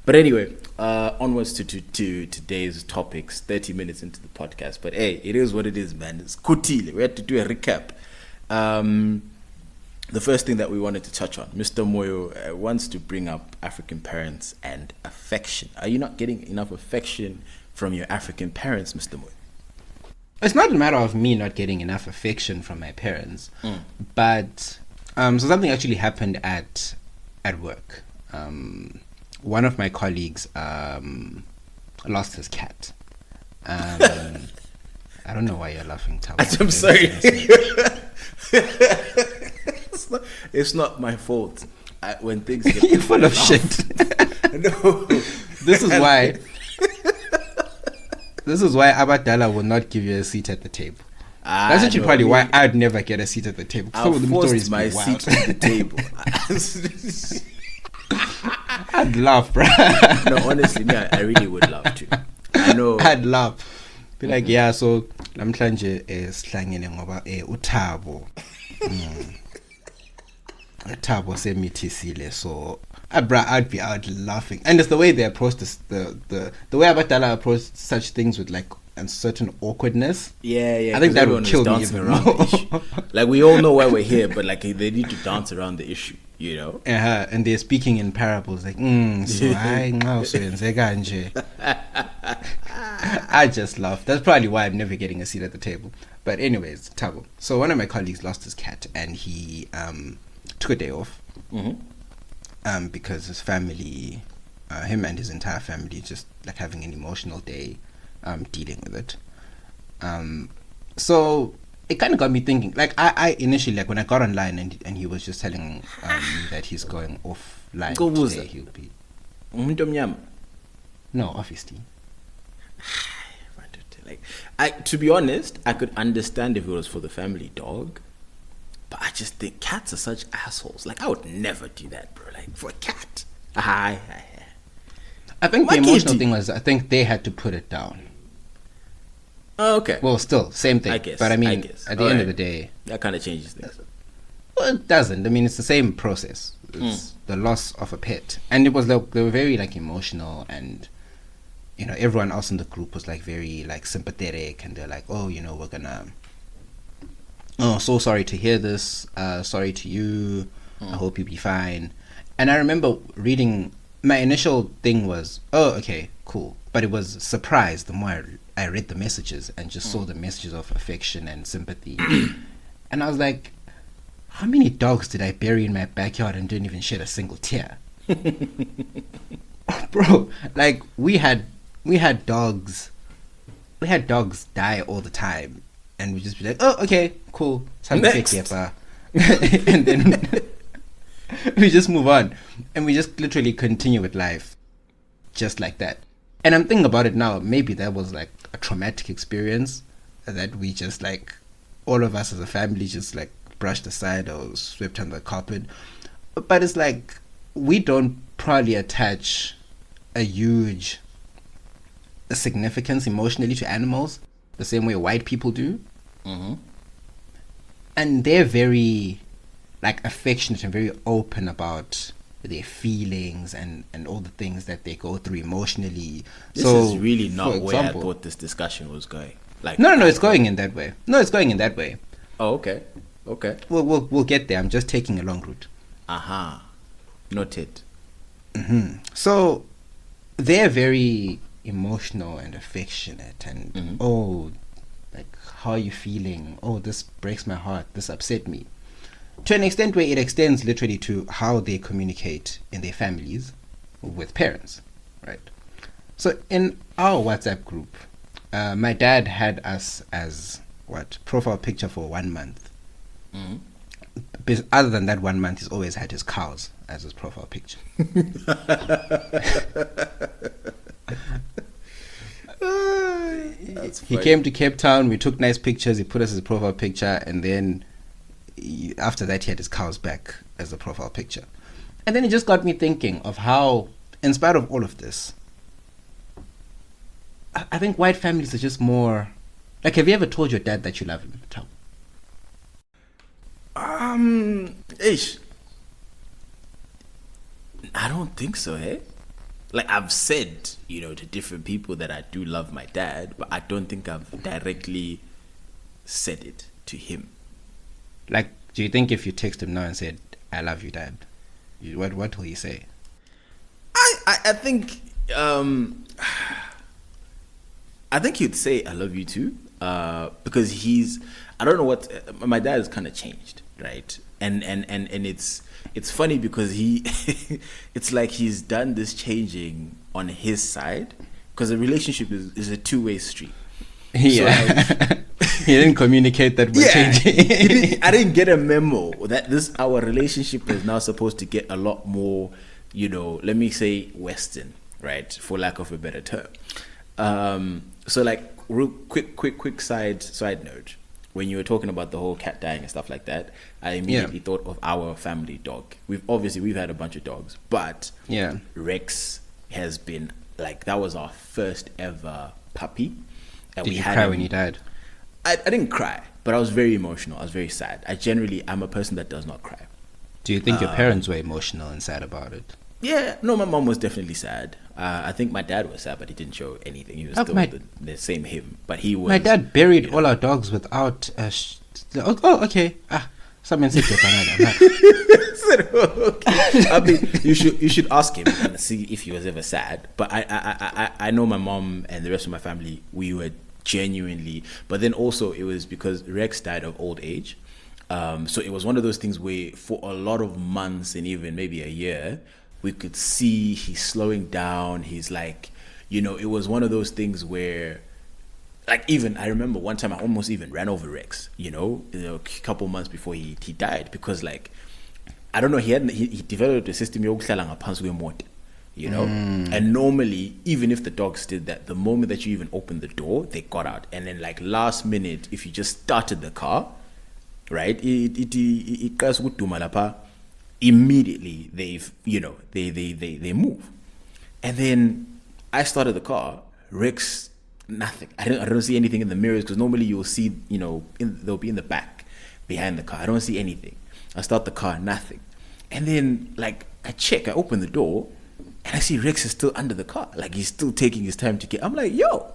But anyway, onwards to today's topics. 30 minutes into the podcast, but hey, it is what it is, man. It's kutile. We had to do a recap. The first thing that we wanted to touch on, Mr. Moyo wants to bring up African parents and affection. Are you not getting enough affection from your African parents, Mr. Moyo? It's not a matter of me not getting enough affection from my parents, but so something actually happened at work. One of my colleagues lost his cat. I don't know why you're laughing, Tom. I'm sorry. It's not my fault. When things get you're full of shit. No. This is why. This is why Abadala will not give you a seat at the table. That's actually probably why I'd never get a seat at the table. I forced my seat at the table. I'd laugh, bro. No, honestly, yeah, I really would love to. I know. I'd laugh. Be like, yeah, so namhlanje sihlangene ngoba uThabo. Uthabo semithisile, so I'd be out laughing. And it's the way they approach this, the way Abadala approach such things with like a certain awkwardness. Yeah. I think that would kill me even around more. the issue. Like, we all know why we're here, but like they need to dance around the issue, you know? And they're speaking in parables like, so I just laugh. That's probably why I'm never getting a seat at the table. But anyways, Thabo. So one of my colleagues lost his cat, and he took a day off. Because his family, him and his entire family, just like having an emotional day, dealing with it. So it kind of got me thinking. Like I initially, like when I got online and he was just telling me that he's going offline today, he'll be. No, obviously. Like, to be honest, I could understand if it was for the family dog. But I just think cats are such assholes. Like, I would never do that, bro. Like, for a cat. I think the emotional thing was, I think they had to put it down. Oh, okay. Well, still, same thing. I guess. But I mean, at the end of the day... That kind of changes things. Well, it doesn't. I mean, it's the same process. It's the loss of a pet. And it was like, they were very, like, emotional, and, you know, everyone else in the group was, like, very, like, sympathetic, and they're like, oh, you know, we're gonna... Oh, so sorry to hear this. Sorry to you. I hope you'll be fine. And I remember reading, my initial thing was, oh, okay, cool. But it was surprise the more I read the messages and just saw the messages of affection and sympathy. And I was like, how many dogs did I bury in my backyard and didn't even shed a single tear? Bro, like we had dogs die all the time. And we just be like, oh, okay, cool. Next. And then we just move on. And we just literally continue with life. Just like that. And I'm thinking about it now. Maybe that was like a traumatic experience that we just like, all of us as a family just like brushed aside or swept under the carpet. But it's like, we don't probably attach a huge significance emotionally to animals the same way white people do. And they're very like affectionate and very open about their feelings and all the things that they go through emotionally. This is really not where I thought this discussion was going. Like, no, it's going in that way. No, it's going in that way. Oh, okay. We'll get there. I'm just taking a long route. Noted. So they're very emotional and affectionate, and like, how are you feeling? Oh, this breaks my heart. This upset me. To an extent where it extends literally to how they communicate in their families with parents, right? So in our WhatsApp group, my dad had us as profile picture for 1 month. But other than that 1 month, he's always had his cows as his profile picture. He came to Cape Town, we took nice pictures, he put us as a profile picture, and then after that he had his cows back as a profile picture. And then it just got me thinking of how, in spite of all of this, I think white families are just more like, have you ever told your dad that you love him, Tom? Ish. I don't think so, hey? like I've said, to different people that I do love my dad, but I don't think I've directly said it to him. Like, do you think if you text him now and said, "I love you, Dad," what will he say? I think he'd say I love you too, because I don't know what my dad has kind of changed, right? And it's funny because it's like he's done this changing on his side, because a relationship is a two-way street. Yeah. So like, he didn't communicate that we're changing. I didn't get a memo that our relationship is now supposed to get a lot more, let me say Western, right, for lack of a better term. So like real quick side note. When you were talking about the whole cat dying and stuff like that, I immediately thought of our family dog. We've had a bunch of dogs, but Rex has been like, that was our first ever puppy. And Did you cry when he died? I didn't cry, but I was very emotional. I was very sad. I'm a person that does not cry. Do you think your parents were emotional and sad about it? Yeah, no, my mom was definitely sad. I think my dad was sad, but he didn't show anything. He was still the same him, but he was. My dad buried all our dogs without. Okay. Someone said okay. I mean, you should ask him and see if he was ever sad. But I know my mom and the rest of my family, we were genuinely. But then also it was because Rex died of old age. So it was one of those things where for a lot of months and even maybe a year, we could see he's slowing down. He's like, it was one of those things where, like, even I remember one time I almost even ran over Rex, a couple months before he died, because like, I don't know, he developed a system, and normally, even if the dogs did that, the moment that you even opened the door, they got out. And then like last minute, if you just started the car, right, immediately they move. And then I started the car. Rex, nothing. I don't see anything in the mirrors, because normally you'll see, they'll be in the back behind the car. I don't see anything. I start the car, nothing. And then like I open the door, and I see Rex is still under the car. Like he's still taking his time to get. I'm like, yo,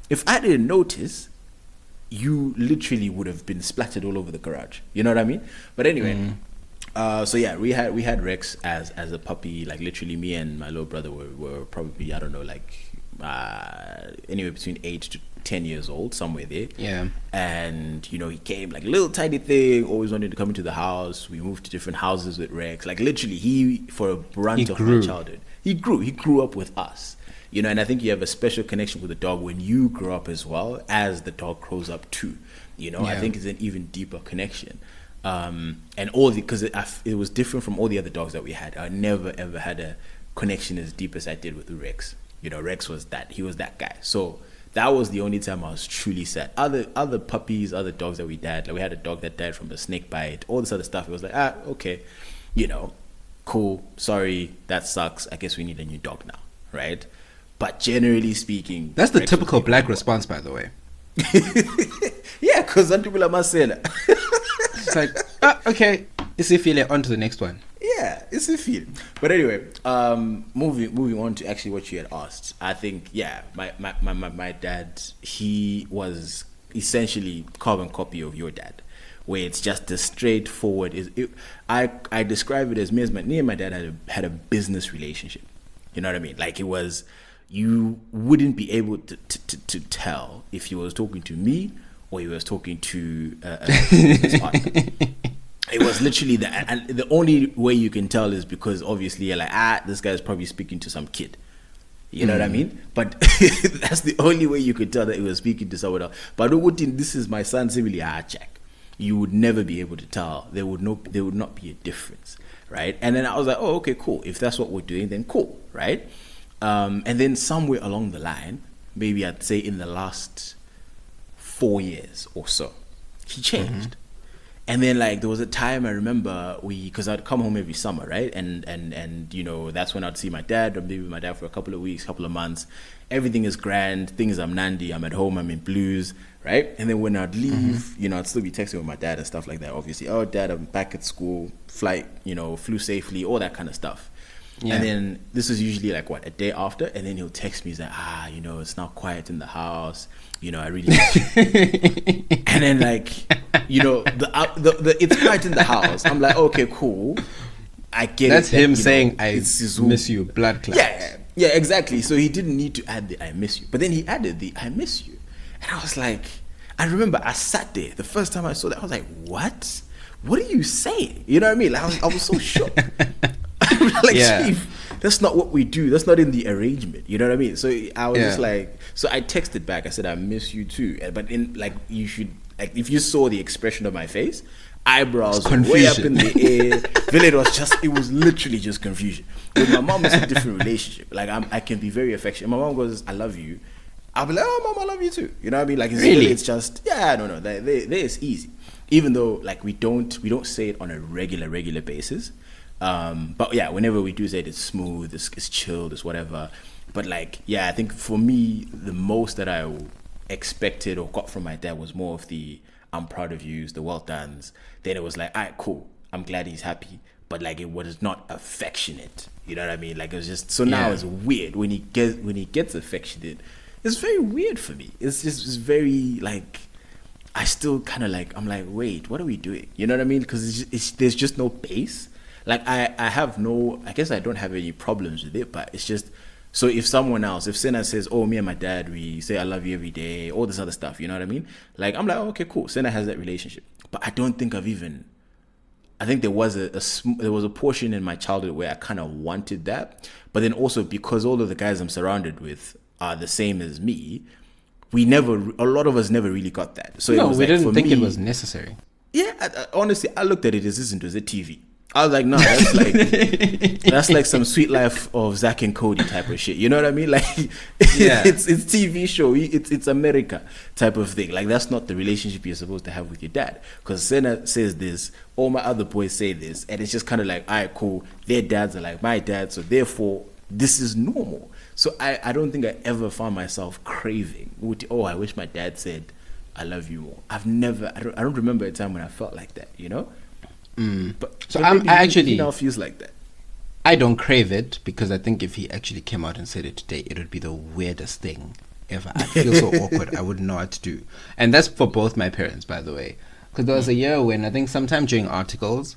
if I didn't notice, you literally would have been splattered all over the garage. You know what I mean? But anyway. So yeah, we had Rex as a puppy. Like literally, me and my little brother were probably, I don't know, like anywhere between 8 to 10 years old, somewhere there. Yeah. And he came like a little tiny thing, always wanted to come into the house. We moved to different houses with Rex. Like literally, for a brunt of my childhood, he grew up with us. And I think you have a special connection with the dog when you grow up as well as the dog grows up too. I think it's an even deeper connection. And because it was different from all the other dogs that we had. I never ever had a connection as deep as I did with Rex. Rex was that guy. So that was the only time I was truly sad. Other puppies, other dogs that we had, like we had a dog that died from a snake bite, all this other stuff. It was like, okay, cool. Sorry, that sucks. I guess we need a new dog now, right? But generally speaking, that's the typical black response, by the way. Yeah, because some people are masela. It's like, okay, it's a feeling. On to the next one. Yeah, it's a feeling. But anyway, moving on to actually what you had asked. I think, yeah, my dad, he was essentially carbon copy of your dad, where it's just a straightforward. I describe it as me and my dad had a business relationship. You know what I mean? Like it was, you wouldn't be able to tell if he was talking to me or he was talking to a business partner. It was literally that, and the only way you can tell is because obviously you're like, this guy's probably speaking to some kid. You know what I mean? But that's the only way you could tell that he was speaking to someone else. But this is my son, similarly, check. You would never be able to tell. There would not be a difference, right? And then I was like, oh, okay, cool. If that's what we're doing, then cool, right? And then somewhere along the line, maybe I'd say in the last 4 years or so, he changed. Mm-hmm. And then like there was a time I remember because I'd come home every summer, right? And that's when I'd see my dad. I'd be with my dad for a couple of weeks, couple of months. Everything is grand. Things I'm Nandi. I'm at home. I'm in blues, right? And then when I'd leave, I'd still be texting with my dad and stuff like that. Obviously, oh, dad, I'm back at school. Flight, flew safely, all that kind of stuff. Yeah. And then this is usually like what, a day after, and then he'll text me. He's like, it's now quiet in the house. I really miss you. And then like, the it's quiet in the house. I'm like, okay, cool. I get That's it. him saying, I it's miss you, blood clots. Yeah, exactly. So he didn't need to add the I miss you. But then he added the I miss you. And I was like, I remember I sat there. The first time I saw that, I was like, what? What are you saying? You know what I mean? Like, I was so shocked. Like, Chief, that's not what we do. That's not in the arrangement. You know what I mean? So I was just like, so I texted back. I said, I miss you too. But in like, you should, like, if you saw the expression of my face, eyebrows way up in the air. It was literally just confusion. With my mom, it's a different relationship. Like, I can be very affectionate. My mom goes, I love you. I'll be like, oh, mom, I love you too. You know what I mean? Like, it's just, no. It's easy. Even though, like, we don't say it on a regular basis. But yeah, whenever we do say it, it's smooth, it's chilled, it's whatever. But like, I think for me, the most that I expected or got from my dad was more of the I'm proud of you, the well done's. Then it was like, all right, cool, I'm glad he's happy. But like, it was not affectionate. You know what I mean? Like, it was just, so now it's weird when he gets affectionate. It's very weird for me. It's very like, I still kind of like, I'm like, wait, what are we doing? You know what I mean? Because there's just no base. Like, I guess I don't have any problems with it, but it's just, so if someone else, if Senna says, oh, me and my dad, we say I love you every day, all this other stuff, you know what I mean? Like, I'm like, oh, okay, cool. Senna has that relationship. But I don't think I think there was a portion in my childhood where I kind of wanted that. But then also because all of the guys I'm surrounded with are the same as me, a lot of us never really got that. So no, we didn't think it was necessary. Yeah, honestly, I looked at it as it was a TV. I was like, no, that's like some Sweet Life of Zack and Cody type of shit. You know what I mean? Like, it's TV show. It's America type of thing. Like, that's not the relationship you're supposed to have with your dad. Because Senna says this, all my other boys say this, and it's just kind of like, all right, cool. Their dads are like my dad, so therefore this is normal. So I don't think I ever found myself craving, I wish my dad said I love you more. I don't remember a time when I felt like that, you know? But he now feels like that. I don't crave it because I think if he actually came out and said it today, it would be the weirdest thing ever. I'd feel so awkward. I wouldn't know what to do. And that's for both my parents, by the way. Because there was a year when I think sometime during articles,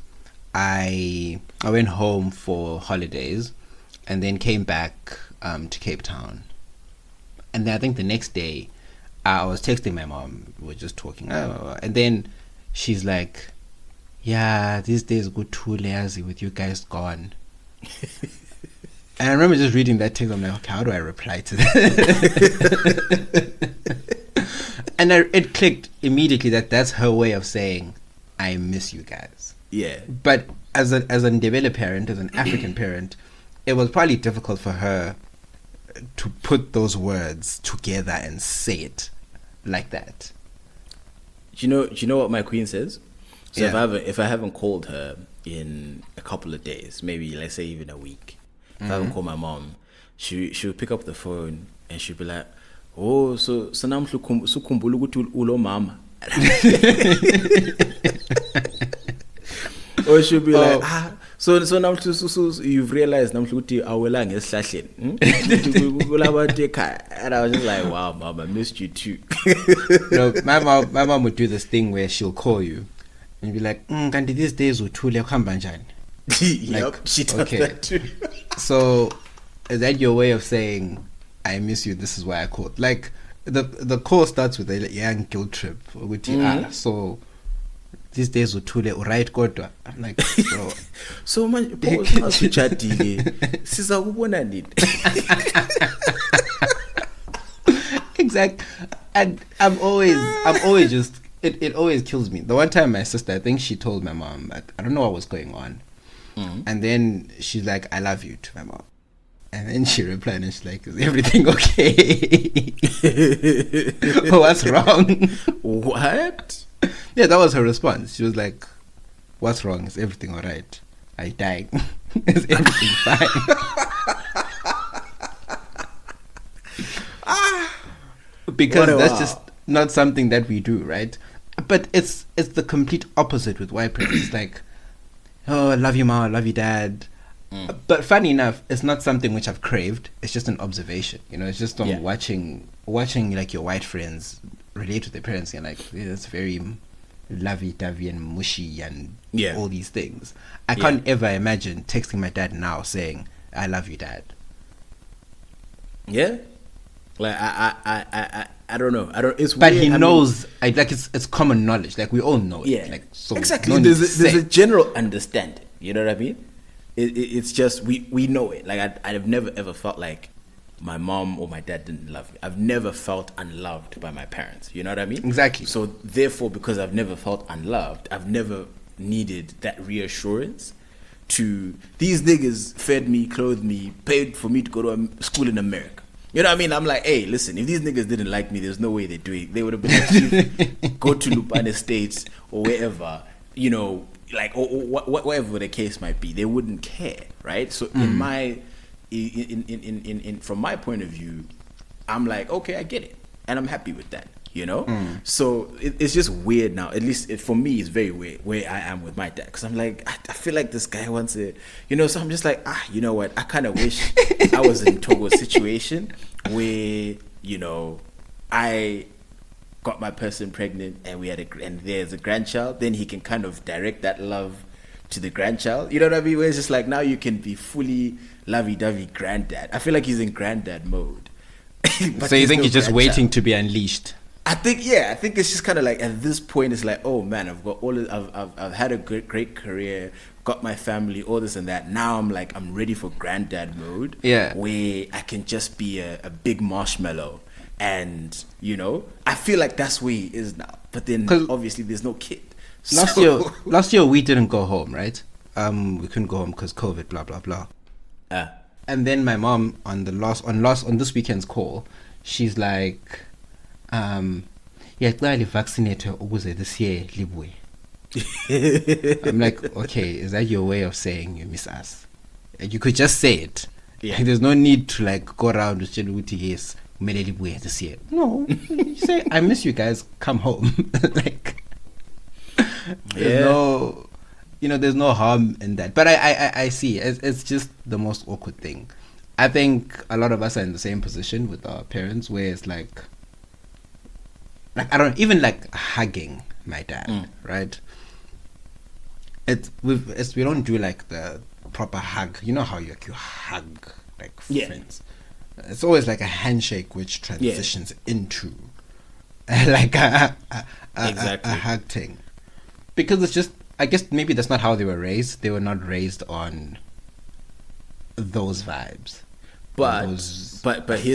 I went home for holidays and then came back to Cape Town. And then I think the next day, I was texting my mom. We were just talking. And then she's like, yeah, these days go too lazy with you guys gone. And I remember just reading that text. I'm like, okay, how do I reply to that? And it clicked immediately that that's her way of saying, I miss you guys. Yeah. But as a Ndebele parent, as an African parent, it was probably difficult for her to put those words together and say it like that. Do you know what my queen says? So if I haven't called her in a couple of days, maybe let's say even a week, if I haven't called my mom, she'll pick up the phone and she'll be like, oh, so namhlu sukhumbula ukuthi ulo mama. Or she'll be like, so namhlu you've realized namhlu ukuthi awela ngesihlahleni. And I was just like, wow, mom, I missed you too. No, my mom would do this thing where she'll call you and be like, kanti these days uthule kuhamba njani? Yep, she does that too. So is that your way of saying I miss you, this is why I called? Like the call starts with a young guilt trip. So these days uthule uright kodwa. I'm like, bro. So man, siza kubona nini? Exactly. And I'm always just it always kills me. The one time my sister, I think she told my mom, I don't know what was going on. And then she's like, I love you to my mom. And then she replied and she's like, is everything okay? What's wrong? What? Yeah, that was her response. She was like, what's wrong? Is everything all right? Are you dying? Is everything fine? Because that's just not something that we do, right? But it's the complete opposite with white parents. It's like, oh, I love you, mom, I love you, dad. But funny enough, it's not something which I've craved. It's just an observation. You know, it's just on watching like your white friends relate to their parents. And like, it's very lovey-dovey and mushy and all these things. I can't ever imagine texting my dad now saying, "I love you, Dad." Yeah, like I don't know. It's but weird. he knows. Like it's common knowledge. Like we all know it. Yeah, like so exactly. No There's a general understanding. You know what I mean? It's just we know it. Like I've never ever felt like my mom or my dad didn't love me. I've never felt unloved by my parents. You know what I mean? Exactly. So therefore, because I've never felt unloved, I've never needed that reassurance. To these niggas fed me, clothed me, paid for me to go to school in America. You know what I mean? I'm like, hey, listen, if these niggas didn't like me, there's no way they're doing it. They would have been like, go to Lupane Estates or wherever, you know, like, or whatever the case might be. They wouldn't care, right? So from my point of view, I'm like, okay, I get it. And I'm happy with that, you know? So it's just weird now. At least for me, it's very weird where I am with my dad. Because I'm like, I feel like this guy wants it, you know? So I'm just like, you know what? I kind of wish I was in Togo's situation where, you know, I got my person pregnant and and there's a grandchild. Then he can kind of direct that love to the grandchild. You know what I mean? Where it's just like, now you can be fully lovey-dovey granddad. I feel like he's in granddad mode. So you think he's just waiting to be unleashed? I think it's just kind of like at this point it's like, oh man, I've got I've had a great career, got my family, all this and that. Now I'm ready for granddad mode. Yeah, where I can just be a big marshmallow, and you know, I feel like that's where he is now. But then obviously there's no kid. Last year we didn't go home, right? We couldn't go home because COVID, blah blah blah. And then my mom on this weekend's call, she's like, yeah, clearly vaccinated ukuze this year libuye. I'm like, okay, is that your way of saying you miss us? You could just say it. Yeah. Like, there's no need to like go around with yes, umele libuye this year. No, you say I miss you guys. Come home. Like, there's no. You know, there's no harm in that. But I see. It's just the most awkward thing. I think a lot of us are in the same position with our parents where it's like I don't even like hugging my dad, right? We don't do like the proper hug. You know how you hug like friends. It's always like a handshake which transitions into like a hug thing. Because it's just, I guess maybe that's not how they were raised. They were not raised on those vibes. But here's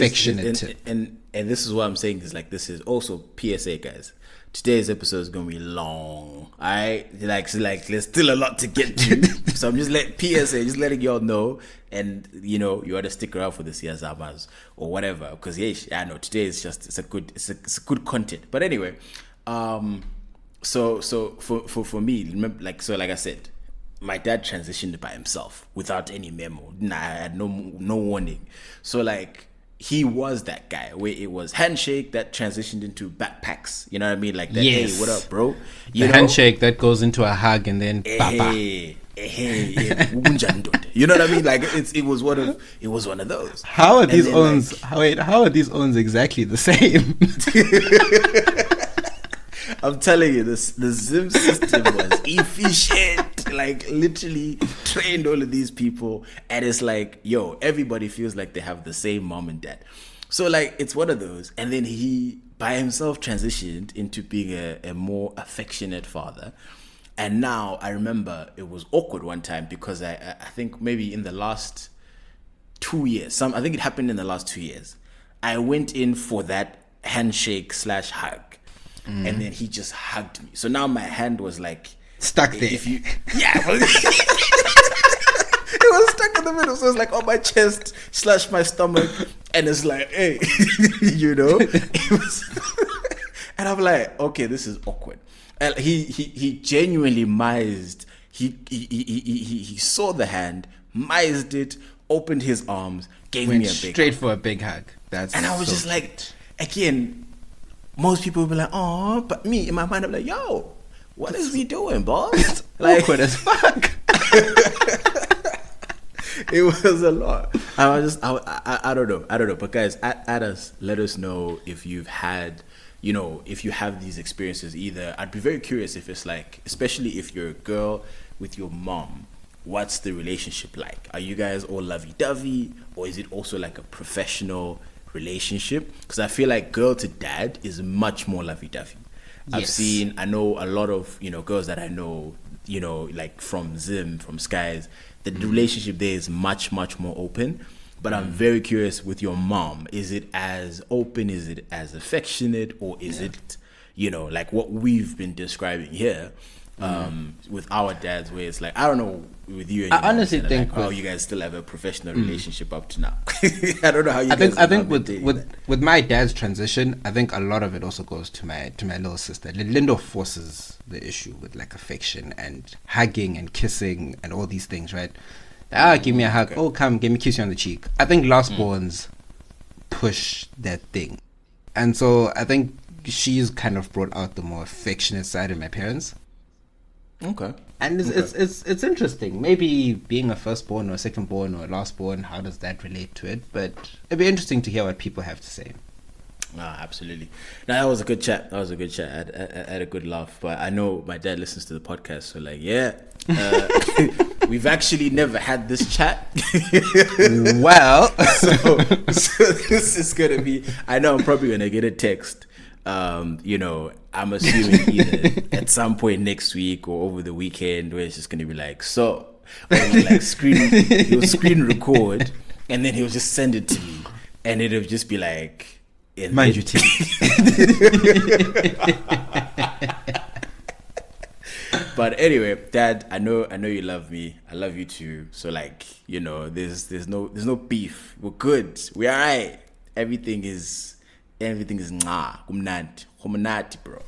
affectionate. And this is what I'm saying is like, this is also PSA, guys. Today's episode is gonna be long. Like there's still a lot to get to. So I'm just letting y'all know, and you know, you ought to stick around for the Siazamas or whatever, because I know today is just it's a good content. But anyway, so for me, remember, like I said, my dad transitioned by himself without any memo. I had no warning. So like, he was that guy where it was handshake that transitioned into backpacks. You know what I mean? Like that. Yes. Hey, what up, bro? The handshake that goes into a hug and then hey, you know what I mean? Like it was one of those. How are these owns? Like, how are these owns exactly the same? I'm telling you, the Zim system was efficient. Like, literally trained all of these people, and it's like, yo, everybody feels like they have the same mom and dad. So like, it's one of those. And then he by himself transitioned into being a more affectionate father. And now I remember it was awkward one time because I think maybe in the last 2 years, I think it happened in the last 2 years, I went in for that handshake / hug. And then he just hugged me. So now my hand was like stuck there. It was stuck in the middle. So it's like on my chest / my stomach, and it's like, hey, you know. And I'm like, okay, this is awkward. And he genuinely mised. He saw the hand, mised it, opened his arms, gave me a big straight hug. For a big hug. And I was just like, again. Most people will be like, oh, but me, in my mind, I'm like, yo, what is we doing, boss? Like, awkward as fuck. It was a lot. I don't know. I don't know. But guys, at us, let us know if you've had, if you have these experiences either. I'd be very curious if it's like, especially if you're a girl with your mom, what's the relationship like? Are you guys all lovey-dovey, or is it also like a professional relationship? Because I feel like girl to dad is much more lovey-dovey. Yes. I know a lot of, girls that I know, like from Zim, from Skies, the relationship there is much, much more open. But I'm very curious with your mom. Is it as open? Is it as affectionate? Or is it, like what we've been describing here with our dads, where it's like, I don't know, with you and your I honestly mom, think like, you guys still have a professional relationship up to now. I don't know how you I guys think with my dad's transition, I think a lot of it also goes to my little sister. Lindo forces the issue with like affection and hugging and kissing and all these things, right? Give me a hug. Okay. Oh, come, give me a kiss you on the cheek. I think lastborns push that thing, and so I think she's kind of brought out the more affectionate side of my parents. Okay. And it's interesting. Maybe being a firstborn or a secondborn or a lastborn, how does that relate to it? But it'd be interesting to hear what people have to say. Absolutely. Now, that was a good chat. I had a good laugh. But I know my dad listens to the podcast, so like, we've actually never had this chat. Well, so this is gonna be. I know I'm probably gonna get a text. I'm assuming either at some point next week or over the weekend, where it's just gonna be like, so, or like he'll screen record, and then he'll just send it to me, and it'll just be like, mind you, Tim. But anyway, Dad, I know you love me. I love you too. So like, there's no beef. We're good. We're alright. Everything is kumnandi, bro.